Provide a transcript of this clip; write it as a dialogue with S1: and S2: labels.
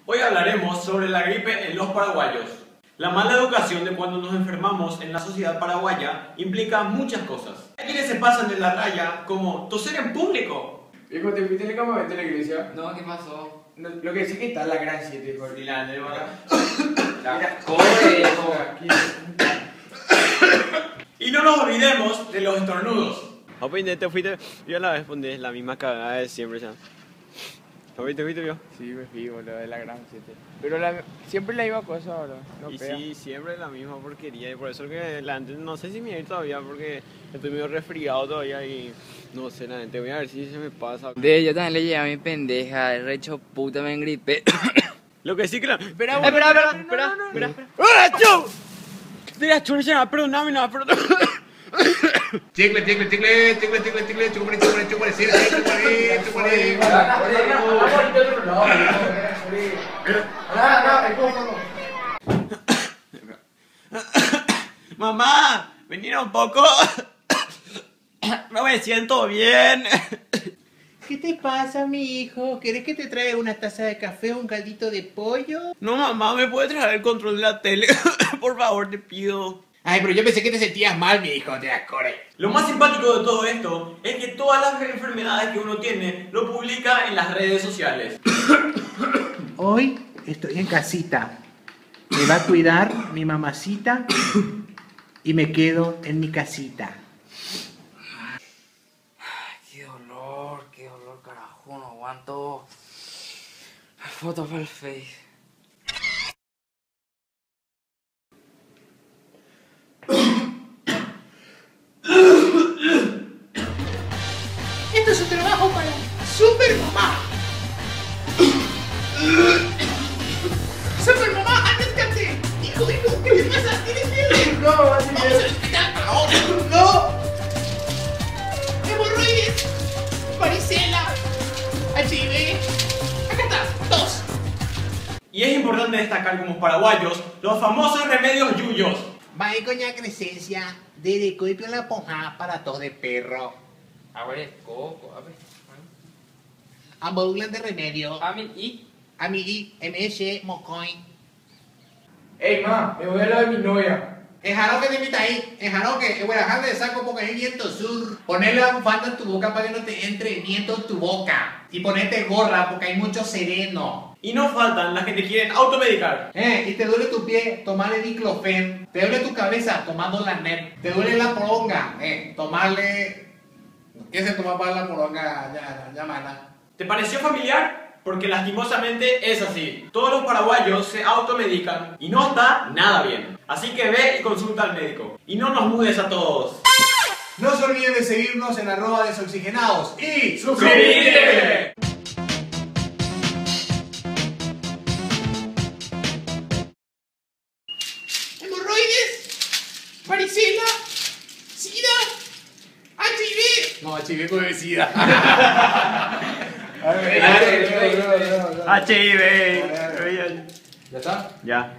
S1: Hoy hablaremos sobre la gripe en los paraguayos. La mala educación de cuando nos enfermamos en la sociedad paraguaya implica muchas cosas. Hay quienes se pasan de la raya como toser en público.
S2: Viejo, ¿te fuiste en el campamento de la iglesia?
S3: No, ¿qué pasó?
S2: No, lo que sí que está la gran 7, hijo.
S1: Y la nevada.
S3: Corre, hijo.
S1: Y no nos olvidemos de los estornudos.
S4: Hoy te fuiste, yo la vez pondré la misma cagada de siempre ya. Hoy te fuiste, yo.
S2: Sí, me fui, boludo, de la gran 7. Pero siempre la misma cosa, boludo. No
S4: Y
S2: pega.
S4: sí, siempre la misma porquería. Y por eso que la gente, no sé si me voy a ir todavía porque estoy medio resfriado todavía y no sé, la gente, voy a ver si se me pasa.
S3: Yo también le llevé a mi pendeja, el recho puta me engripé.
S4: Lo que sí que la... Espera,
S3: espera.
S4: ¡Ah, chau! Mira, churcha, perdóname, no, perdóname.
S5: Chicle, chúpale, sí, chúpale.
S4: Mamá, venir un poco. No me siento bien.
S6: ¿Qué te pasa, mi hijo? ¿Querés que te traiga una taza de café o un caldito de pollo?
S4: No, mamá, ¿me puede traer el control de la tele? Por favor, te pido.
S6: Ay, pero yo pensé que te sentías mal, mi hijo, te das core.
S1: Lo más simpático de todo esto es que todas las enfermedades que uno tiene lo publica en las redes sociales.
S6: Hoy estoy en casita. Me va a cuidar mi mamacita y me quedo en mi casita.
S3: Qué dolor, carajo, no aguanto. Foto para el Face.
S6: Esto es un trabajo para Super Mamá. Super Mamá, acércate. Hijo, ¿qué te pasa? ¿Tienes fiebre?
S2: No, así
S6: Vamos al hospital ahora. No. Hemorroides, varicela, HIV. Acá está, 2.
S1: Y es importante destacar como paraguayos los famosos remedios yuyos.
S6: Vai coña crecencia, de coipio la ponja para tos de perro.
S3: Abre coco, a ver.
S6: Ambulan de remedio.
S3: Y
S6: Amigui, MS, Mocoin.
S2: Ey, ma, me voy a la de mi novia.
S6: El jaro que te invita ahí, el jaro que voy a dejar de saco porque hay viento sur. Ponerle la bufanda en tu boca para que no te entre viento en tu boca. Y ponerte gorra porque hay mucho sereno.
S1: Y no faltan las que te quieren automedicar.
S6: Y te duele tu pie, tomarle diclofen. Te duele tu cabeza, tomando la NEP. Te duele la poronga, tomarle... ¿Qué se toma para la poronga? Ya, mana.
S1: ¿Te pareció familiar? Porque lastimosamente es así. Todos los paraguayos se automedican y no está nada bien. Así que ve y consulta al médico. Y no nos mudes a todos.
S6: No se olviden de seguirnos en @desoxigenados y
S1: ¡Suscríbete!
S6: hemorroides, varicela, sida, HIV. No, HIV con el sida.
S4: HIV.
S2: ¿Ya está?
S4: Ya.